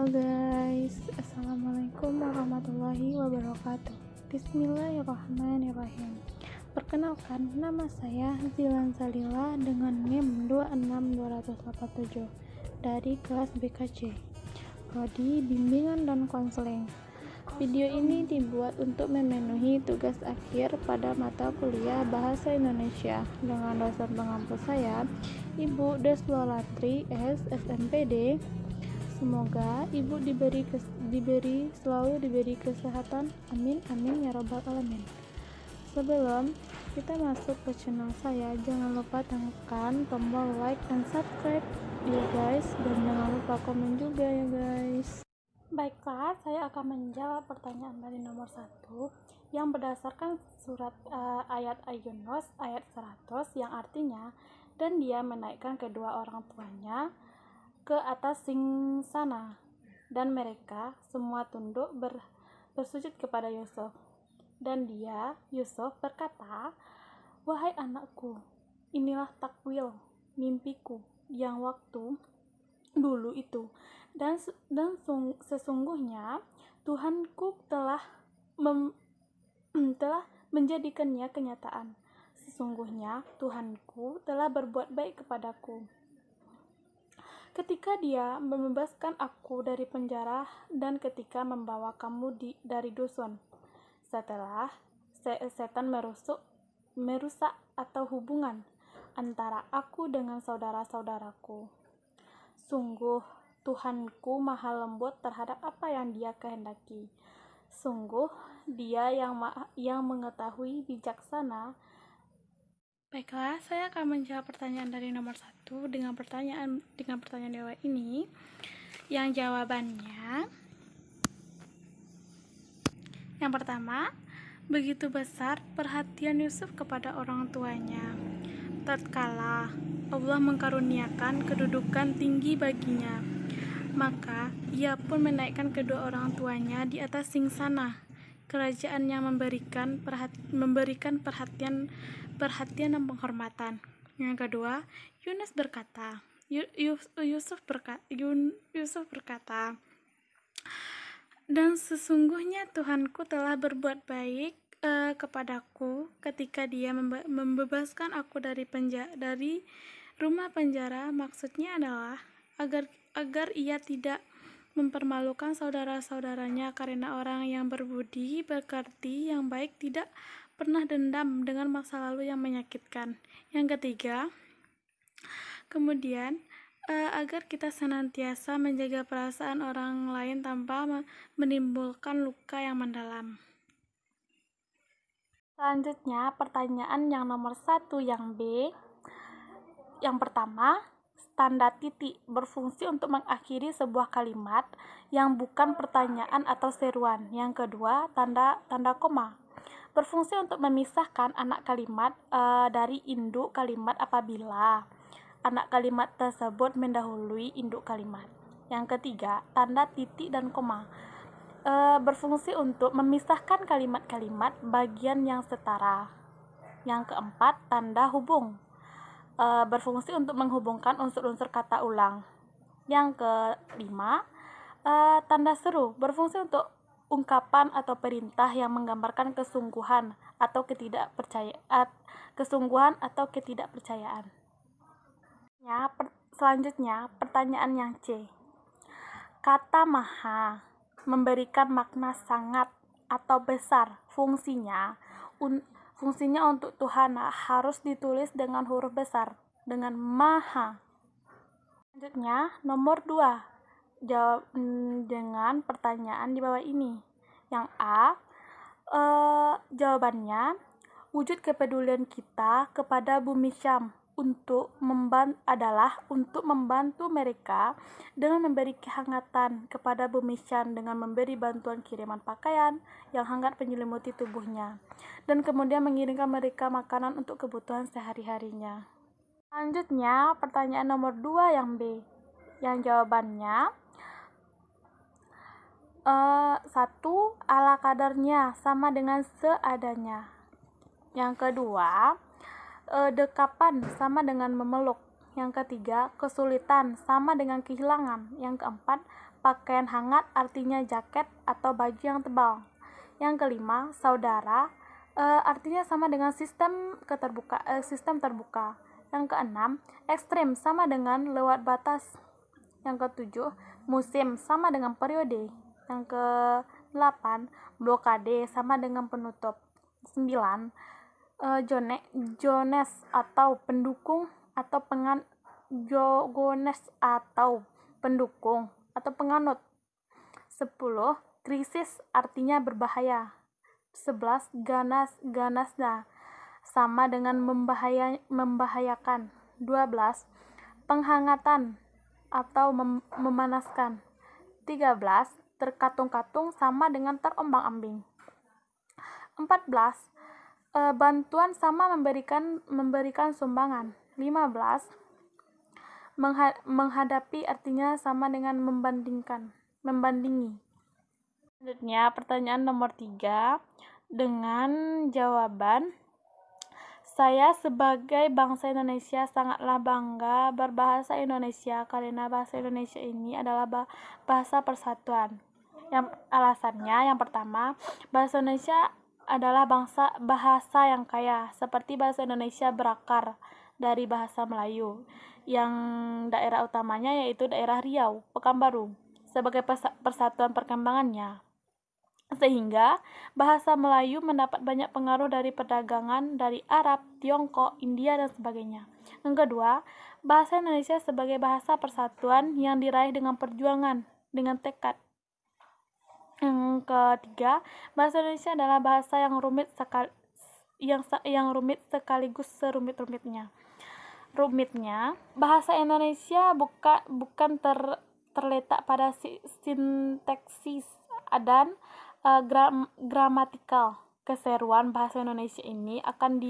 Halo guys, Assalamualaikum warahmatullahi wabarakatuh. Bismillahirrahmanirrahim. Perkenalkan, nama saya Zilan Salila dengan NIM 26287 dari kelas BKC, Prodi Bimbingan dan Konseling. Video ini dibuat untuk memenuhi tugas akhir pada mata kuliah Bahasa Indonesia dengan dosen pengampu saya, Ibu Deswalatri S. SMPD. Semoga ibu selalu diberi kesehatan. Amin amin ya robbal alamin. Sebelum kita masuk ke channel saya, jangan lupa tekan tombol like dan subscribe ya guys, dan jangan lupa komen juga ya guys. Baiklah, saya akan menjawab pertanyaan dari nomor 1 yang berdasarkan surat ayat Yunus ayat 100 yang artinya, dan dia menaikkan kedua orang tuanya ke atas singsana, dan mereka semua tunduk bersujud kepada Yusuf. Dan dia, Yusuf, berkata, "Wahai anakku, inilah takwil mimpiku yang waktu dulu itu, dan sesungguhnya Tuhanku telah menjadikannya kenyataan. Sesungguhnya Tuhanku telah berbuat baik kepadaku ketika dia membebaskan aku dari penjara dan ketika membawa kamu dari dusun, setelah setan merusak atau hubungan antara aku dengan saudara-saudaraku. Sungguh Tuhanku maha lembut terhadap apa yang dia kehendaki. Sungguh dia yang mengetahui bijaksana." Baiklah, saya akan menjawab pertanyaan dari nomor 1 dengan pertanyaan dewa ini, yang jawabannya yang pertama, begitu besar perhatian Yusuf kepada orang tuanya. Tatkala Allah mengkaruniakan kedudukan tinggi baginya, maka ia pun menaikkan kedua orang tuanya di atas singsana kerajaan yang memberikan perhatian dan penghormatan. Yang kedua, Yusuf berkata, "Dan sesungguhnya Tuhanku telah berbuat baik kepadaku ketika dia membebaskan aku dari rumah penjara." Maksudnya adalah agar ia tidak mempermalukan saudara-saudaranya, karena orang yang berbudi pekerti yang baik tidak pernah dendam dengan masa lalu yang menyakitkan. Yang ketiga, kemudian agar kita senantiasa menjaga perasaan orang lain tanpa menimbulkan luka yang mendalam. Selanjutnya, pertanyaan yang nomor 1 yang B. Yang pertama, tanda titik berfungsi untuk mengakhiri sebuah kalimat yang bukan pertanyaan atau seruan. Yang kedua, tanda koma berfungsi untuk memisahkan anak kalimat dari induk kalimat apabila anak kalimat tersebut mendahului induk kalimat. Yang ketiga, tanda titik dan koma berfungsi untuk memisahkan kalimat-kalimat bagian yang setara. Yang keempat, tanda hubung berfungsi untuk menghubungkan unsur-unsur kata ulang. Yang kelima, tanda seru berfungsi untuk ungkapan atau perintah yang menggambarkan kesungguhan atau ketidakpercayaan. Selanjutnya, pertanyaan yang C. Kata maha memberikan makna sangat atau besar. Fungsinya untuk Tuhan harus ditulis dengan huruf besar, dengan maha. Selanjutnya, nomor 2. Jawab dengan pertanyaan di bawah ini. Yang A, jawabannya, wujud kepedulian kita kepada bumi Syam adalah untuk membantu mereka dengan memberi kehangatan kepada bumi Syam dengan memberi bantuan kiriman pakaian yang hangat menyelimuti tubuhnya, dan kemudian mengirimkan mereka makanan untuk kebutuhan sehari-harinya. Selanjutnya, pertanyaan nomor 2 yang B, yang jawabannya 1. Ala kadarnya sama dengan seadanya. Yang kedua, dekapan sama dengan memeluk. Yang ketiga, kesulitan sama dengan kehilangan. Yang keempat, pakaian hangat artinya jaket atau baju yang tebal. Yang kelima, saudara artinya sama dengan sistem terbuka. Yang keenam, ekstrim sama dengan lewat batas. Yang ketujuh, musim sama dengan periode. Yang ke-8, blokade sama dengan penutup. 9, Jones atau pendukung atau pendukung atau penganut. 10, krisis artinya berbahaya. 11, ganasnya sama dengan membahayakan. 12, penghangatan atau memanaskan. 13, terkatung-katung sama dengan terombang-ambing. 14, bantuan sama memberikan sumbangan. 15, menghadapi artinya sama dengan membandingi. Selanjutnya pertanyaan nomor 3 dengan jawaban, saya sebagai bangsa Indonesia sangatlah bangga berbahasa Indonesia karena bahasa Indonesia ini adalah bahasa persatuan. Alasannya yang pertama, bahasa Indonesia adalah bahasa yang kaya, seperti bahasa Indonesia berakar dari bahasa Melayu, yang daerah utamanya yaitu daerah Riau, Pekanbaru, sebagai persatuan perkembangannya. Sehingga bahasa Melayu mendapat banyak pengaruh dari perdagangan dari Arab, Tiongkok, India, dan sebagainya. Yang kedua, bahasa Indonesia sebagai bahasa persatuan yang diraih dengan perjuangan, dengan tekad. Yang ketiga, bahasa Indonesia adalah bahasa yang rumit sekaligus serumit-rumitnya. Bahasa Indonesia bukan terletak pada sintaksis dan gramatikal. Keseruan bahasa Indonesia ini akan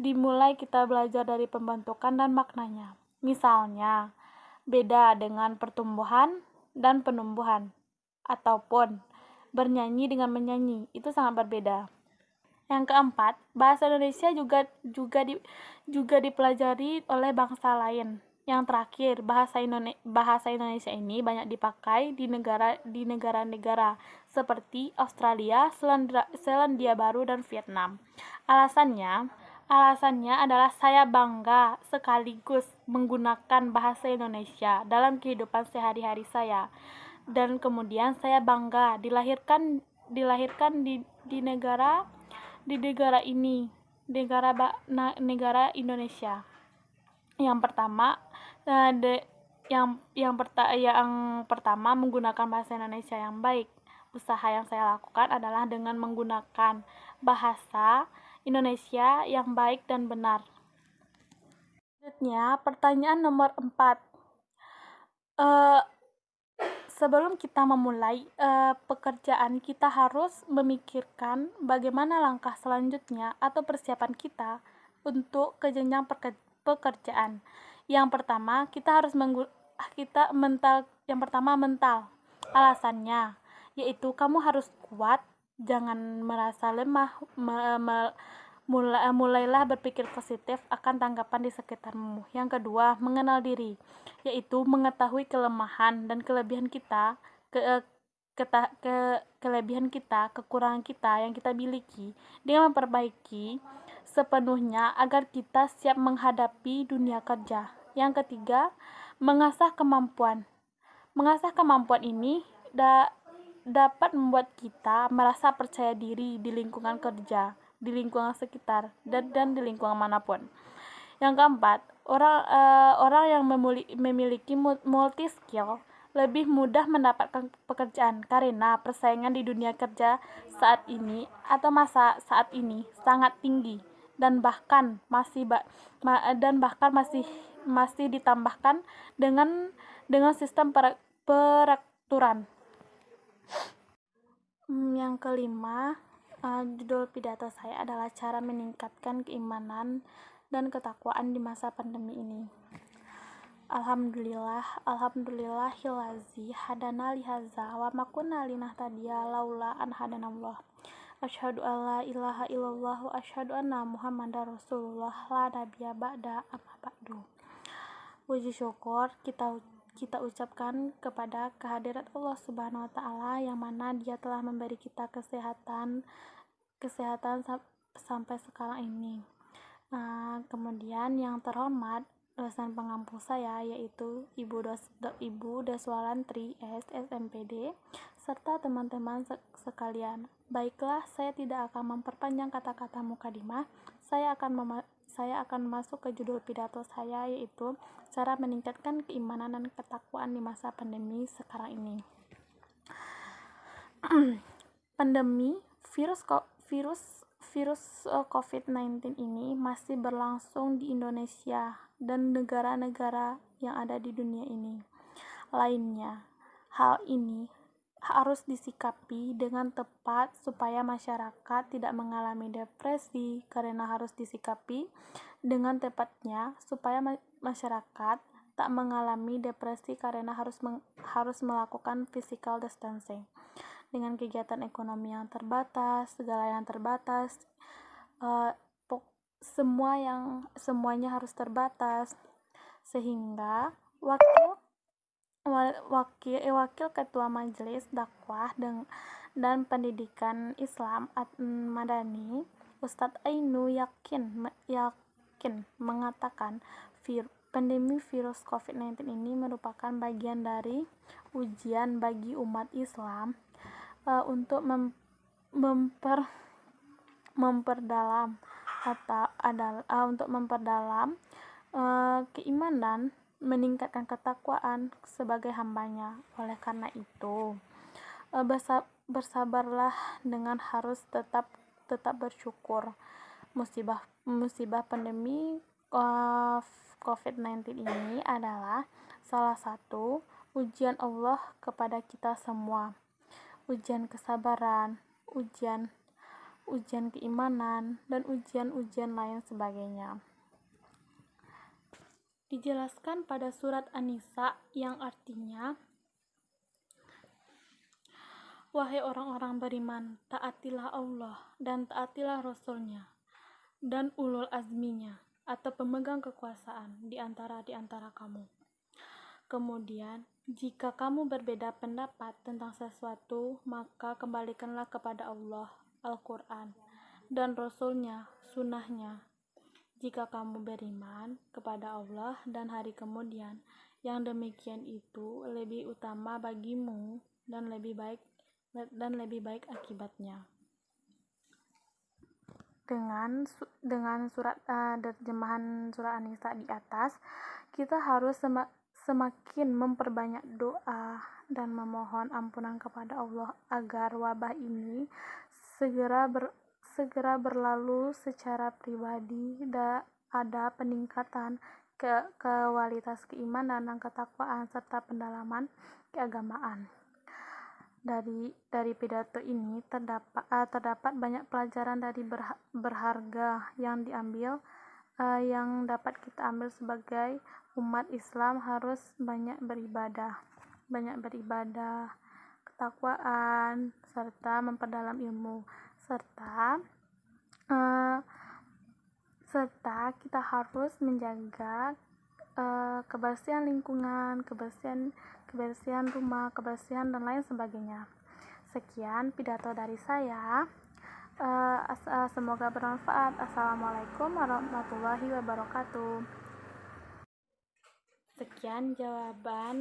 dimulai kita belajar dari pembentukan dan maknanya. Misalnya, beda dengan pertumbuhan dan penumbuhan, ataupun bernyanyi dengan menyanyi, itu sangat berbeda. Yang keempat, bahasa Indonesia juga dipelajari oleh bangsa lain. Yang terakhir, bahasa Indonesia ini banyak dipakai di negara-negara seperti Australia, Selandia Baru, dan Vietnam. Alasannya adalah saya bangga sekaligus menggunakan bahasa Indonesia dalam kehidupan sehari-hari saya. Dan kemudian saya bangga dilahirkan di negara ini, negara Indonesia. Yang pertama menggunakan bahasa Indonesia yang baik. Usaha yang saya lakukan adalah dengan menggunakan bahasa Indonesia yang baik dan benar. Selanjutnya, pertanyaan nomor 4. Sebelum kita memulai pekerjaan, kita harus memikirkan bagaimana langkah selanjutnya atau persiapan kita untuk ke jenjang pekerjaan. Yang pertama, mental. Alasannya yaitu kamu harus kuat, jangan merasa lemah, mulailah berpikir positif akan tanggapan di sekitarmu. Yang kedua, mengenal diri, yaitu mengetahui kelemahan dan kelebihan kita, kekurangan kita yang kita miliki, dengan memperbaiki sepenuhnya agar kita siap menghadapi dunia kerja. Yang ketiga, mengasah kemampuan. Mengasah kemampuan ini dapat membuat kita merasa percaya diri di lingkungan kerja, di lingkungan sekitar, dan di lingkungan manapun. Yang keempat, orang yang memiliki multi skill lebih mudah mendapatkan pekerjaan karena persaingan di dunia kerja saat ini sangat tinggi dan bahkan masih ditambahkan dengan sistem peraturan. Yang kelima, judul pidato saya adalah cara meningkatkan keimanan dan ketakwaan di masa pandemi ini. Alhamdulillahillazi hadana lihaza wa ma kunna linahtadiya laula an hadanallah. Asyhadu an la ilaha illallah wa asyhadu anna Muhammadar Rasulullah la nabiyya ba'da amma ba'du. Puji syukur kita ucapkan kepada kehadirat Allah Subhanahu wa taala, yang mana Dia telah memberi kita kesehatan sampai sekarang ini. Kemudian yang terhormat, dosen pengampu saya yaitu Ibu Deswalantri S. SMPD, serta teman-teman sekalian. Baiklah, saya tidak akan memperpanjang kata-kata mukadimah. Saya akan masuk ke judul pidato saya, yaitu cara meningkatkan keimanan dan ketakwaan di masa pandemi sekarang ini. Pandemi virus COVID-19 ini masih berlangsung di Indonesia dan negara-negara yang ada di dunia ini lainnya. Hal ini harus disikapi dengan tepat supaya masyarakat tidak mengalami depresi, karena harus disikapi dengan tepatnya supaya masyarakat tak mengalami depresi karena harus melakukan physical distancing. Dengan kegiatan ekonomi yang terbatas, segala yang terbatas, semuanya harus terbatas, sehingga Wakil Ketua Majelis Dakwah dan Pendidikan Islam Madani, Ustadz Ainu yakin mengatakan pandemi virus COVID-19 ini merupakan bagian dari ujian bagi umat Islam untuk memperdalam keimanan, meningkatkan ketakwaan sebagai hambanya. Oleh karena itu, bersabarlah dengan harus tetap bersyukur. Musibah pandemi COVID-19 ini adalah salah satu ujian Allah kepada kita semua. Ujian kesabaran, ujian keimanan, dan ujian lain sebagainya. Dijelaskan pada surat An-Nisa yang artinya, wahai orang-orang beriman, taatilah Allah dan taatilah Rasul-Nya dan ulul azminya, atau pemegang kekuasaan di antara kamu. Kemudian, jika kamu berbeda pendapat tentang sesuatu, maka kembalikanlah kepada Allah, Al-Quran, dan Rasul-Nya, Sunnah-Nya. Jika kamu beriman kepada Allah dan hari kemudian, yang demikian itu lebih utama bagimu dan lebih baik akibatnya. Dengan terjemahan surat An-Nisa di atas, kita harus semakin memperbanyak doa dan memohon ampunan kepada Allah agar wabah ini segera berlalu. Secara pribadi ada peningkatan kualitas keimanan dan ketakwaan serta pendalaman keagamaan. Dari pidato ini terdapat banyak pelajaran dari berharga yang dapat kita ambil sebagai umat Islam. Harus banyak beribadah, ketakwaan, serta memperdalam ilmu, serta kita harus menjaga kebersihan lingkungan, kebersihan rumah, kebersihan dan lain sebagainya. Sekian pidato dari saya. Semoga bermanfaat. Assalamualaikum warahmatullahi wabarakatuh. Sekian jawaban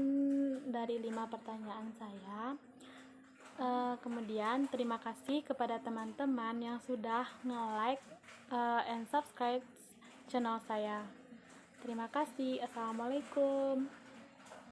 dari 5 pertanyaan saya. Kemudian terima kasih kepada teman-teman yang sudah nge-like and subscribe channel saya. Terima kasih. Assalamualaikum.